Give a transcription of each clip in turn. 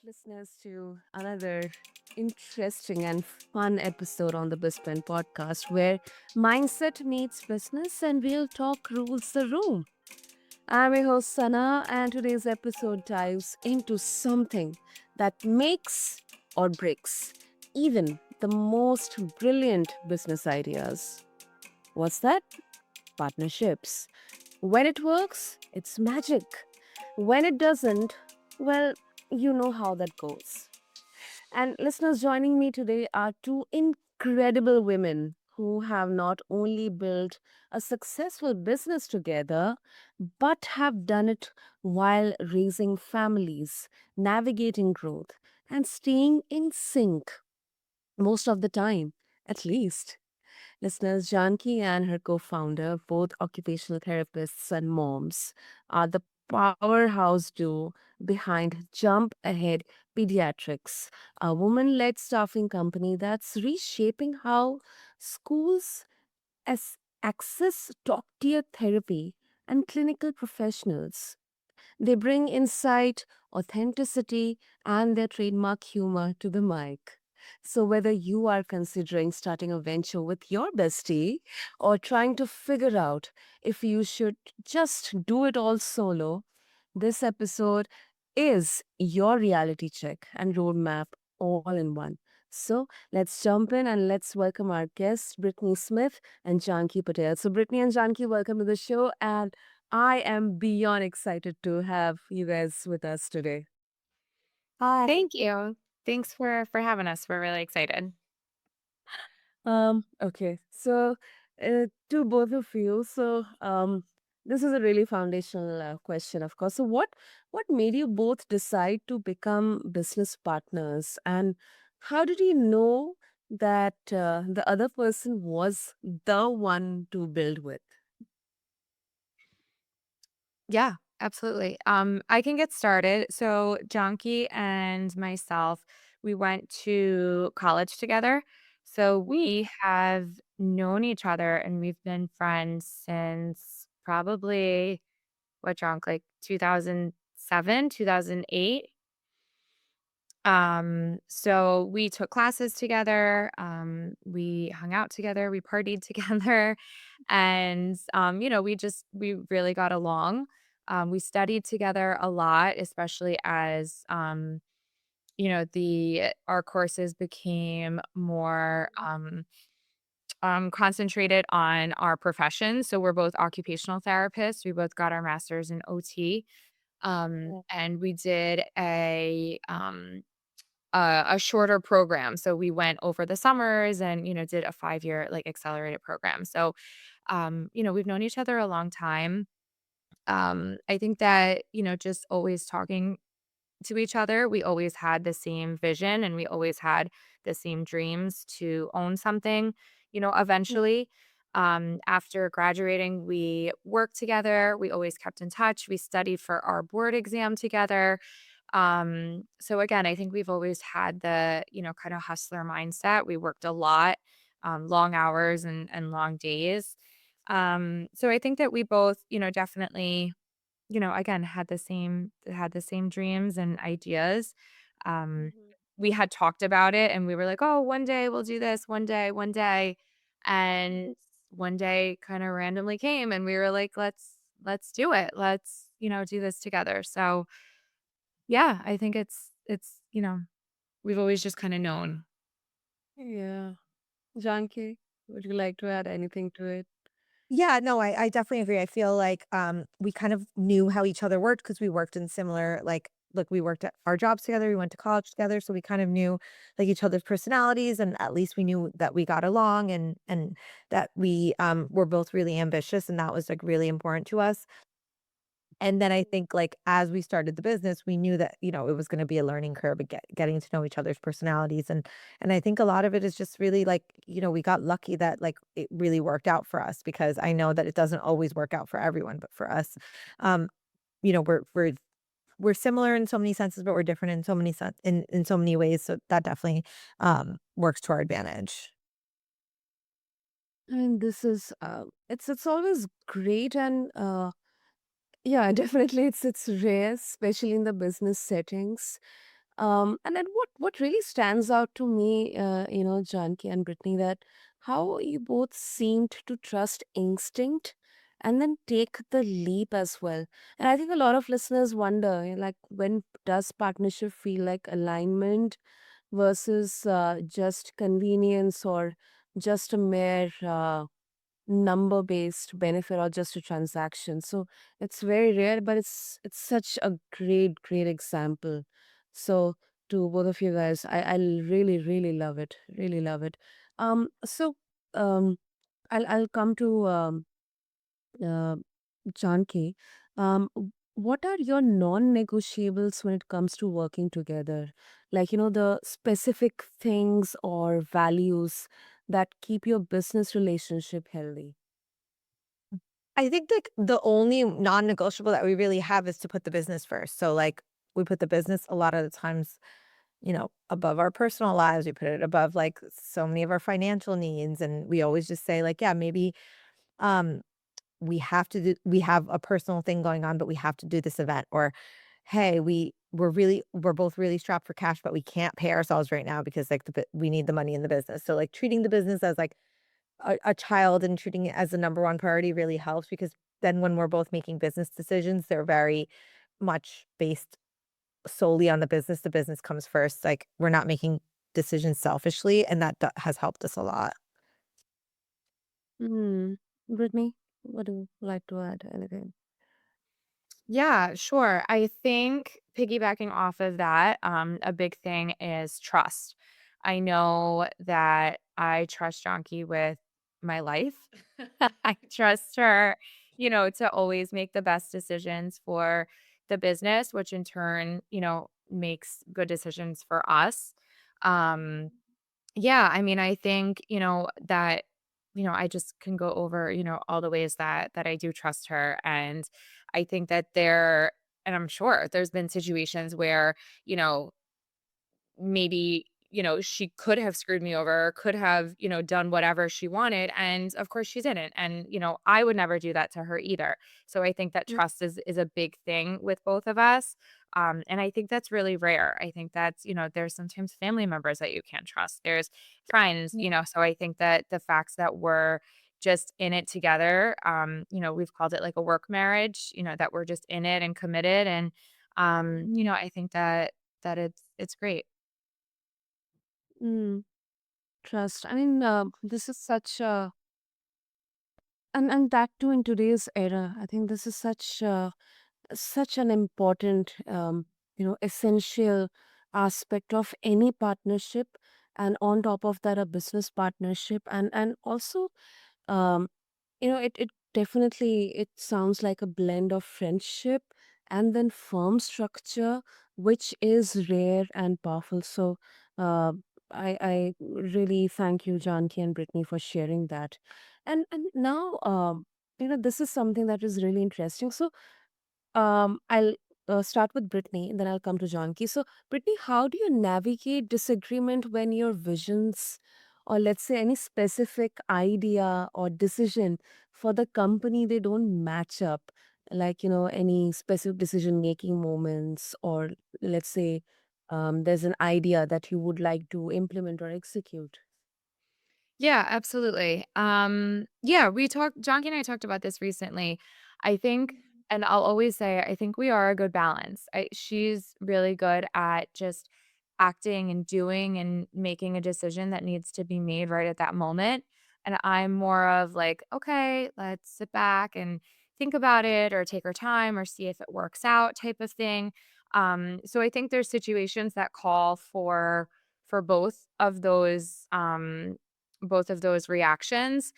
listeners, to another interesting and fun episode on the BizBlend podcast where mindset meets business and real talk rules the room. I'm your host, Sana, and today's episode dives into something that makes or breaks even the most brilliant business ideas. What's that? Partnerships. When it works, it's magic. When it doesn't, well, you know how that goes. And listeners, joining me today are two incredible women who have not only built a successful business together, but have done it while raising families, navigating growth, and staying in sync most of the time, at least. Listeners, Janki and her co founder, both occupational therapists and moms, are the powerhouse duo behind Jump Ahead Pediatrics, a woman led staffing company that's reshaping how schools access top tier therapy and clinical professionals. They bring insight, authenticity, and their trademark humor to the mic. So, whether you are considering starting a venture with your bestie or trying to figure out if you should just do it all solo, this episode is your reality check and roadmap all in one. So, let's jump in and let's welcome our guests, Brittany Smith and Janki Patel. So, Brittany and Janki, welcome to the show. And I am beyond excited to have you guys with us today. Thank you. Thanks for having us. We're really excited. Okay. So, to both of you, this is a really foundational question, of course. So, what made you both decide to become business partners, and how did you know that the other person was the one to build with? Yeah, absolutely. I can get started. So Jonky and myself, we went to college together. So we have known each other and we've been friends since probably what Jonk, like 2007, 2008. So we took classes together, we hung out together, we partied together, and we really got along. We studied together a lot, especially as the our courses became more concentrated on our profession. So we're both occupational therapists. We both got our masters in OT. Yeah. And we did a shorter program. So we went over the summers and, did a 5-year like accelerated program. So, we've known each other a long time. I think that, just always talking to each other, we always had the same vision and we always had the same dreams to own something, eventually. After graduating, we worked together. We always kept in touch. We studied for our board exam together. So again, I think we've always had the, kind of hustler mindset. We worked a lot, long hours and long days. So I think that we both, definitely, again, had the same dreams and ideas. Um, Mhm. we had talked about it and we were like, "Oh, one day we'll do this, one day." And one day kind of randomly came and we were like, "Let's do it. Let's, do this together." So, yeah, I think we've always just kind of known. Yeah. Janki, would you like to add anything to it? Yeah, no, I definitely agree. I feel like, we kind of knew how each other worked because we worked in similar like, look, we worked at our jobs together, we went to college together, so we kind of knew, like, each other's personalities, and at least we knew that we got along and that we, were both really ambitious, and that was, like, really important to us. And then I think, like, as we started the business, we knew that, it was gonna be a learning curve and getting to know each other's personalities, and I think a lot of it is just really, like, we got lucky that, like, it really worked out for us because I know that it doesn't always work out for everyone, but for us, um, we're similar in so many senses, but we're different in so many in so many ways, so that definitely, works to our advantage. I mean, this is it's always great and yeah, definitely it's rare, especially in the business settings. And then what really stands out to me, Janki and Brittany, that how you both seemed to trust instinct and then take the leap as well. And I think a lot of listeners wonder, like, when does partnership feel like alignment versus just convenience or just a mere number based benefit or just a transaction. So it's very rare, but it's such a great example. So to both of you guys, I really love it, really love it. So um I'll come to uh, Janki. What are your non-negotiables when it comes to working together? Like, the specific things or values that keep your business relationship healthy. I think, like, the only non-negotiable that we really have is to put the business first. So, like, we put the business a lot of the times, above our personal lives. We put it above, like, so many of our financial needs, and we always just say, like, "Yeah, maybe, um, we have a personal thing going on, but we have to do this event," or, "Hey, we're both really strapped for cash, but we can't pay ourselves right now because, like, we need the money in the business." So, like, treating the business as, like, a child and treating it as the number one priority really helps, because then when we're both making business decisions, they're very much based solely on the business. The business comes first. Like, we're not making decisions selfishly, and that has helped us a lot. Hmm. Brittany, what do you like to add? Anything? Yeah, sure. I think piggybacking off of that, a big thing is trust. I know that I trust Jonki with my life. I trust her, to always make the best decisions for the business, which in turn, makes good decisions for us. Um, yeah, I mean, I think, that, I just can go over, all the ways that I do trust her. And I think that and I'm sure there's been situations where, maybe, she could have screwed me over, could have, done whatever she wanted. And of course she didn't. And, I would never do that to her either. So I think that trust is a big thing with both of us. And I think that's really rare. I think that's, there's sometimes family members that you can't trust. There's friends, so I think that the facts that we're just in it together, we've called it like a work marriage, that we're just in it and committed. And, I think that it's great. Mm, trust. I mean, this is such a and that too in today's era. I think this is such an important, essential aspect of any partnership, and on top of that, a business partnership, and also, um, it definitely it sounds like a blend of friendship and then firm structure, which is rare and powerful. So, uh, I really thank you, Janki and Brittany, for sharing that. And now, this is something that is really interesting. So, I'll start with Brittany, and then I'll come to Janki. So, Brittany, how do you navigate disagreement when your visions, or let's say any specific idea or decision for the company, they don't match up? Like, any specific decision making moments, or let's say there's an idea that you would like to implement or execute. Yeah, absolutely. Yeah, Jonky and I talked about this recently. I think, and I'll always say, I think we are a good balance. She's really good at just acting and doing and making a decision that needs to be made right at that moment. And I'm more of like, okay, let's sit back and think about it or take our time or see if it works out type of thing. So I think there's situations that call for both of those reactions.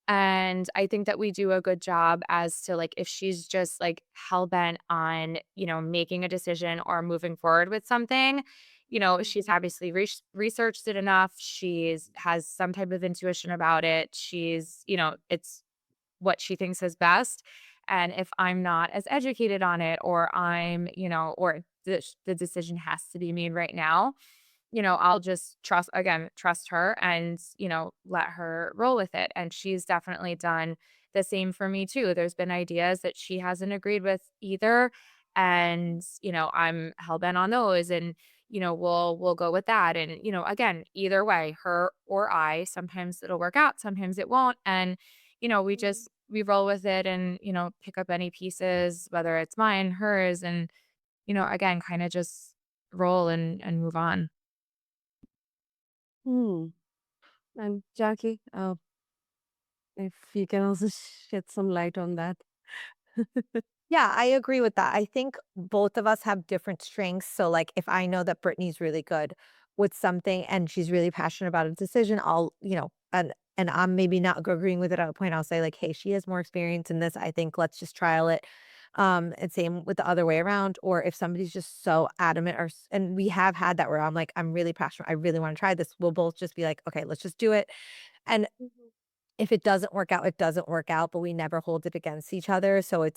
And I think that we do a good job as to like if she's just like hell bent on, making a decision or moving forward with something, she's obviously researched it enough. She's has some type of intuition about it. It's what she thinks is best. And if I'm not as educated on it, or or the decision has to be made right now, I'll just trust her and, let her roll with it. And she's definitely done the same for me too. There's been ideas that she hasn't agreed with either. And, I'm hell bent on those. And, we'll go with that. And, again, either way, her or I, sometimes it'll work out, sometimes it won't. And, we roll with it and, pick up any pieces, whether it's mine, hers, and, again, kind of just roll and move on. Hmm. And Jackie, if you can also shed some light on that. Yeah, I agree with that. I think both of us have different strengths. So, like, if I know that Brittany's really good with something and she's really passionate about a decision, and I'm maybe not agreeing with it at a point, I'll say like, hey, she has more experience in this. I think let's just trial it. And same with the other way around. Or if somebody's just so adamant, and we have had that where I'm like, I'm really passionate. I really want to try this. We'll both just be like, okay, let's just do it. And if it doesn't work out, it doesn't work out, but we never hold it against each other, so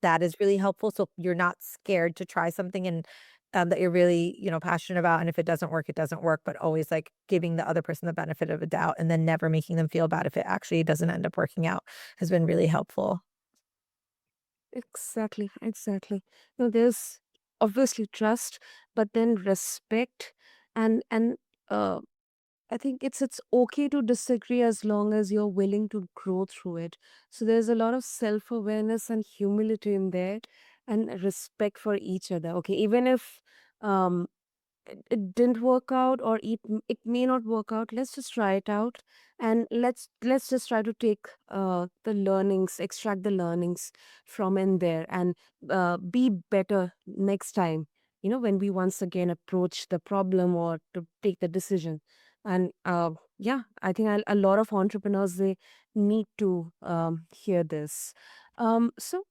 that is really helpful, so you're not scared to try something and, that you're really, passionate about, and if it doesn't work, it doesn't work, but always, like, giving the other person the benefit of a doubt and then never making them feel bad if it actually doesn't end up working out has been really helpful. Exactly, exactly. There's obviously trust, but then respect, and uh, I think it's okay to disagree as long as you're willing to grow through it. So there's a lot of self-awareness and humility in there, and respect for each other. Okay, even if um it didn't work out, or it may not work out, let's just try it out, and let's just try to take the learnings, extract the learnings from in there, and be better next time, when we once again approach the problem or to take the decision. And yeah, I think a lot of entrepreneurs, they need to hear this. So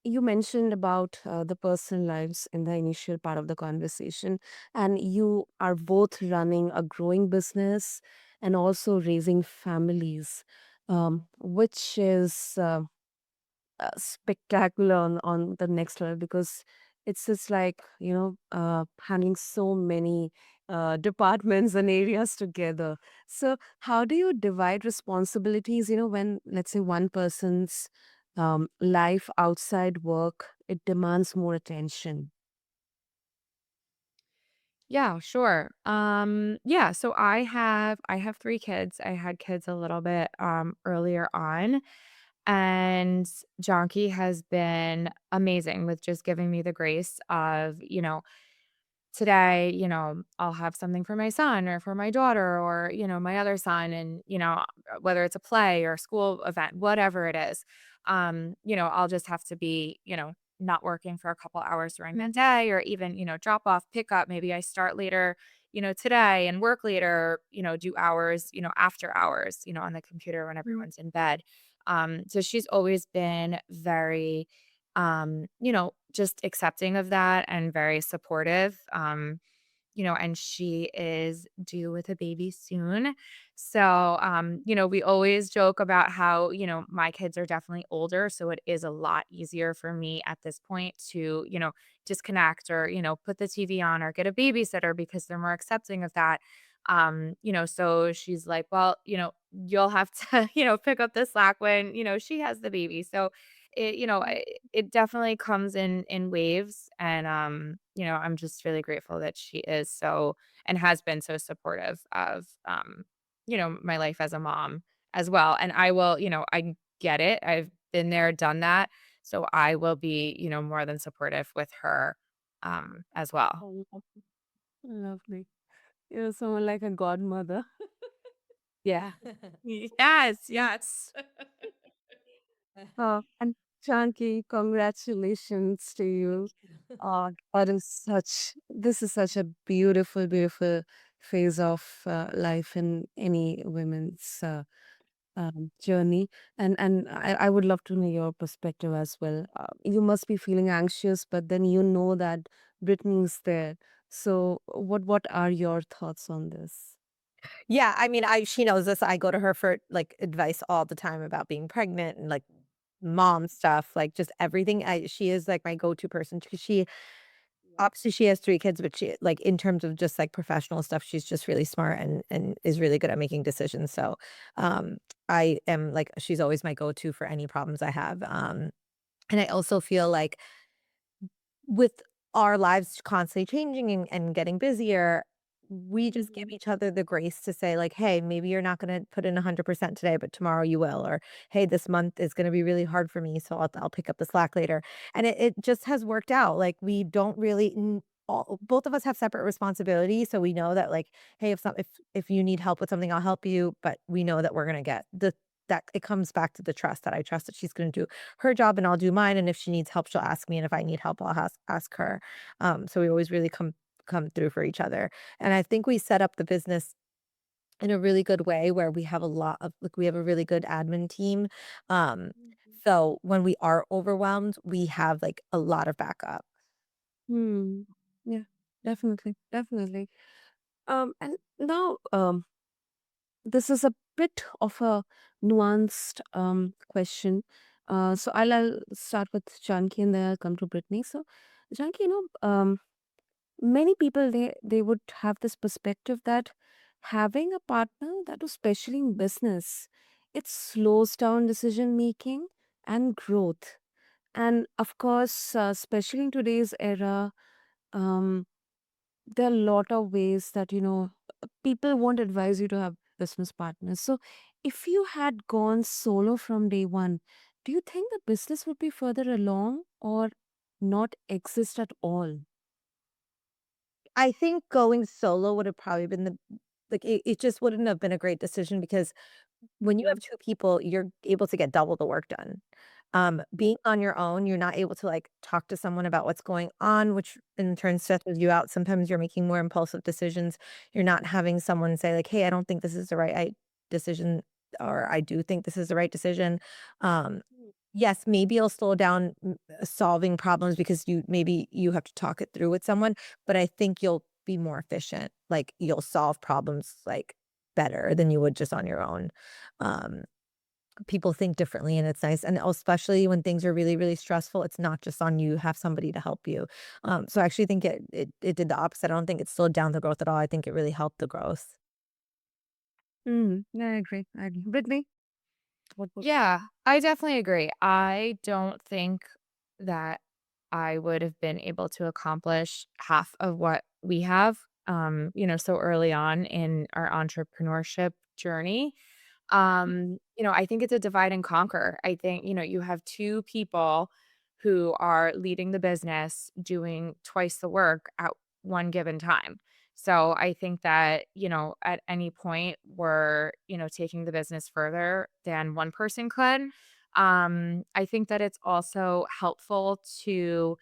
you mentioned about the personal lives in the initial part of the conversation, and you are both running a growing business and also raising families, which is spectacular on the next level, because it's just like, handling so many departments and areas together. So how do you divide responsibilities, when, let's say, one person's life outside work, it demands more attention? Yeah, sure. Yeah, so I have 3 kids. I had kids a little bit earlier on, and Jonky has been amazing with just giving me the grace of, today, I'll have something for my son or for my daughter or, my other son, and, whether it's a play or a school event, whatever it is, I'll just have to be, not working for a couple hours during the day, or even, drop off, pick up. Maybe I start later, today and work later, do hours, after hours, on the computer when everyone's in bed. So she's always been very just accepting of that and very supportive. And she is due with a baby soon. So, we always joke about how, my kids are definitely older. So it is a lot easier for me at this point to, disconnect or, put the TV on or get a babysitter because they're more accepting of that. So she's like, well, you'll have to, pick up the slack when, she has the baby. So it definitely comes in waves, and I'm just really grateful that she is so and has been so supportive of my life as a mom as well. And I will, I get it. I've been there, done that. So I will be, more than supportive with her as well. Oh, lovely. You're someone like a godmother. Yeah. Yes, yes. And Chanki, congratulations to you. This is such a beautiful, beautiful phase of life in any women's journey. And I would love to know your perspective as well. You must be feeling anxious, but then you know that Brittany's there. So what are your thoughts on this? Yeah, I mean, I she knows this. I go to her for like advice all the time about being pregnant and like mom stuff, like just everything. She is like my go-to person because she obviously she has 3 kids, but she like in terms of just like professional stuff, she's just really smart and is really good at making decisions. So um I am like she's always my go-to for any problems I have. And I also feel like with our lives constantly changing and getting busier, we just give Mhm. each other the grace to say like, "Hey, maybe you're not gonna put in 100% today, but tomorrow you will," or, "Hey, this month is gonna be really hard for me, so I'll pick up the slack later." And it just has worked out. Like, we don't really all both of us have separate responsibilities, so we know that, like, "Hey, if you need help with something, I'll help you," but we know that we're gonna get the that it comes back to the trust that I trust that she's gonna do her job and I'll do mine, and if she needs help, she'll ask me, and if I need help, I'll ask her. So we always really come through for each other. And I think we set up the business in a really good way where we have a lot of like, we have a really good admin team. Um, Mhm. so when we are overwhelmed, we have, like, a lot of backup. Hmm. Yeah, definitely, definitely. And now, this is a bit of a nuanced question. So I'll start with Janki and then I'll come to Brittany. So, Janki, many people they would have this perspective that having a partner that was especially in business, it slows down decision making and growth. And of course, especially in today's era, um, there are a lot of ways that people won't advise you to have business partners. So if you had gone solo from day one, do you think the business would be further along or not exist at all? I think going solo would have probably been the like, it just wouldn't have been a great decision because when you have 2 people, you're able to get double the work done. Being on your own, you're not able to, like, talk to someone about what's going on, which in turn stresses you out. Sometimes you're making more impulsive decisions. You're not having someone say like, "Hey, I don't think this is the right decision," or, "I do think this is the right decision." Um, yes, maybe it'll slow down solving problems because maybe you have to talk it through with someone, but I think you'll be more efficient. Like, you'll solve problems, like, better than you would just on your own. Um, People think differently, and it's nice, and especially when things are really, really stressful, it's not just on you, you have somebody to help you. So I actually think it did the opposite. I don't think it slowed down the growth at all. I think it really helped the growth. I agree. I agree. Brittany, what would Yeah, I definitely agree. I don't think that I would have been able to accomplish half of what we have, so early on in our entrepreneurship journey. I think it's a divide and conquer. I think, you have two people who are leading the business doing twice the work at one given time. So I think that, at any point we're, taking the business further than one person could. I think that it's also helpful to,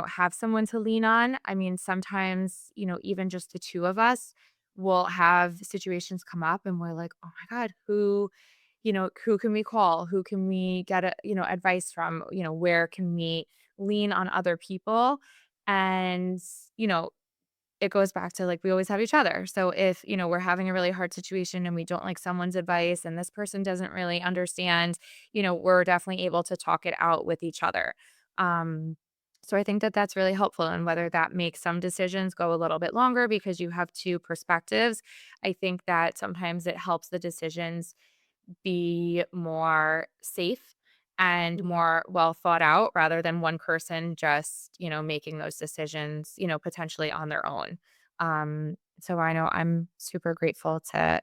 have someone to lean on. I mean, sometimes, even just the two of us will have situations come up and we're like, "Oh my god, who can we call? Who can we get advice from? Where can we lean on other people?" And, you know, it goes back to, like, we always have each other. So if, we're having a really hard situation and we don't like someone's advice and this person doesn't really understand, we're definitely able to talk it out with each other. Um, so I think that that's really helpful. And whether that makes some decisions go a little bit longer because you have two perspectives, I think that sometimes it helps the decisions be more safe and more well thought out rather than one person just, making those decisions, potentially on their own. So I know I'm super grateful to,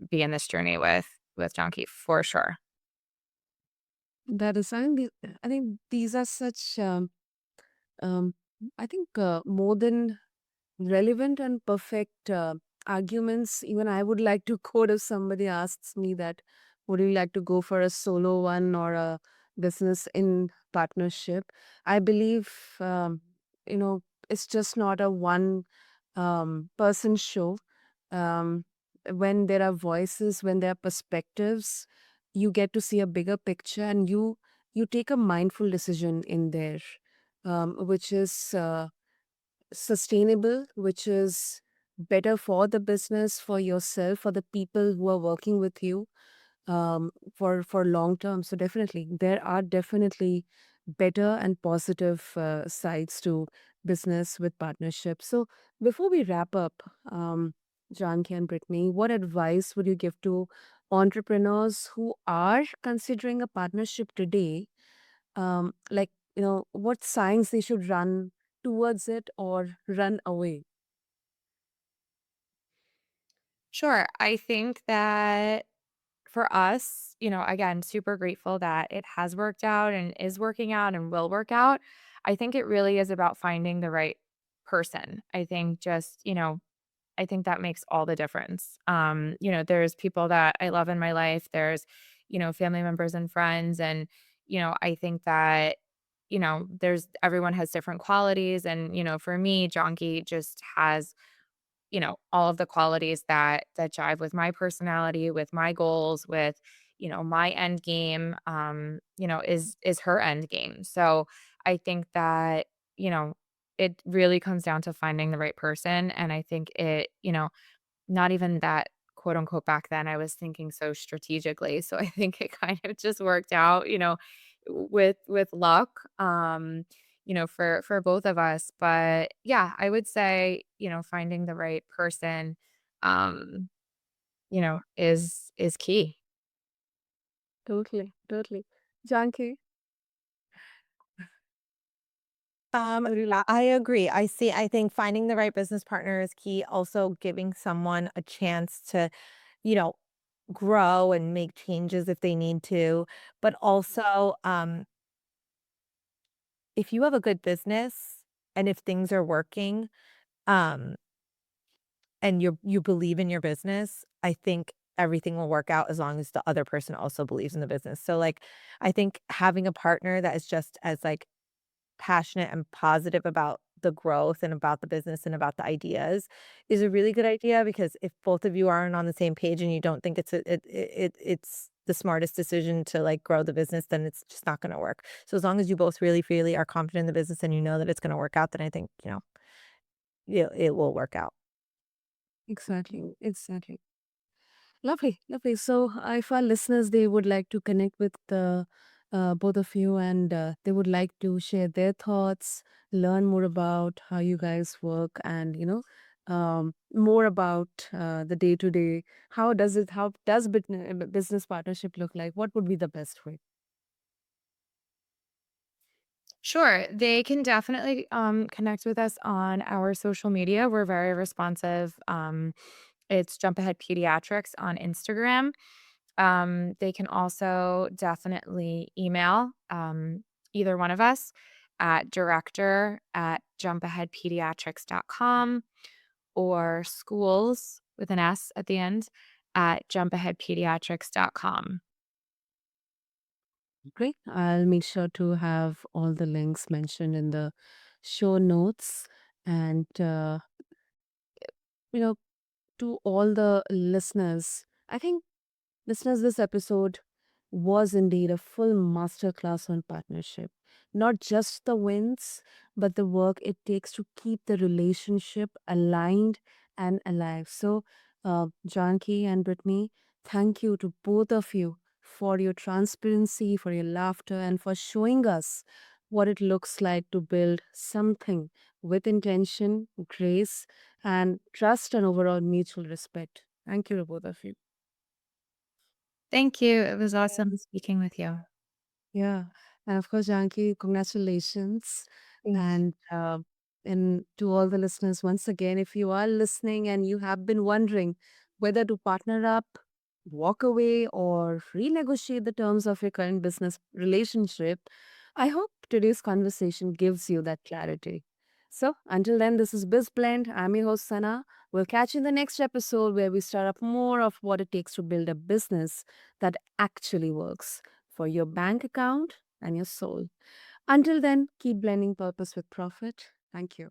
be in this journey with Jonky for sure. that is? I think these are such. Um, I think more than relevant and perfect arguments. Even I would like to quote if somebody asks me that, would you like to go for a solo one or a business in partnership? I believe, you know, it's just not a one person show. Um, when there are voices, when there are perspectives, you get to see a bigger picture and you take a mindful decision in there, which is sustainable, which is better for the business, for yourself, for the people who are working with you, for long term. So definitely, there are definitely better and positive sides to business with partnerships. So before we wrap up, Janki and Brittany, what advice would you give to entrepreneurs who are considering a partnership today? Like, what signs they should run towards it or run away? Sure. I think that for us, again, super grateful that it has worked out and is working out and will work out. I think it really is about finding the right person. I think just, I think that makes all the difference. There's people that I love in my life. There's, family members and friends. And, I think that, there's everyone has different qualities. And, for me, Jonky just has all of the qualities that jive with my personality, with my goals, with, my end game, is her end game. So I think that, you know, it really comes down to finding the right person. And I think not even that quote unquote back then I was thinking so strategically. So I think it kind of just worked out, with luck. For both of us. But yeah, I would say, finding the right person um, is key. Totally, totally. Janki, really, I agree. I think finding the right business partner is key. Also giving someone a chance to, you know, grow and make changes if they need to. But also, if you have a good business and if things are working, um, and you believe in your business, I think everything will work out as long as the other person also believes in the business. So like I think having a partner that is just as like passionate and positive about the growth and about the business and about the ideas is a really good idea because if both of you aren't on the same page and you don't think it's the smartest decision to like grow the business, then it's just not going to work. So as long as you both really are confident in the business and you know that it's going to work out, then I think, it will work out. exactly, exactly. Lovely, lovely. So, if our listeners they would like to connect with the both of you and they would like to share their thoughts, learn more about how you guys work, and more about the day to day. How does business partnership look like? What would be the best way? Sure. They can definitely connect with us on our social media. We're very responsive. It's Jump Ahead Pediatrics on Instagram. They can also definitely email either one of us at director@jumpaheadpediatrics.com or schools with an S at the end at jumpaheadpediatrics.com. Great. I'll make sure to have all the links mentioned in the show notes and you know to all the listeners. I think, listeners, this episode was indeed a full masterclass on partnership. Not just the wins, but the work it takes to keep the relationship aligned and alive. So, Janki and Brittany, thank you to both of you for your transparency, for your laughter, and for showing us what it looks like to build something with intention, grace, and trust and overall mutual respect. Thank you to both of you. Thank you. It was awesome speaking with you. Yeah. And of course, Janki, congratulations. Thank And to all the listeners, once again, if you are listening and you have been wondering whether to partner up, walk away, or renegotiate the terms of your current business relationship, I hope today's conversation gives you that clarity. So until then, this is BizBlend. I'm your host, Sana. We'll catch you in the next episode where we start up more of what it takes to build a business that actually works for your bank account and your soul. Until then, keep blending purpose with profit. Thank you.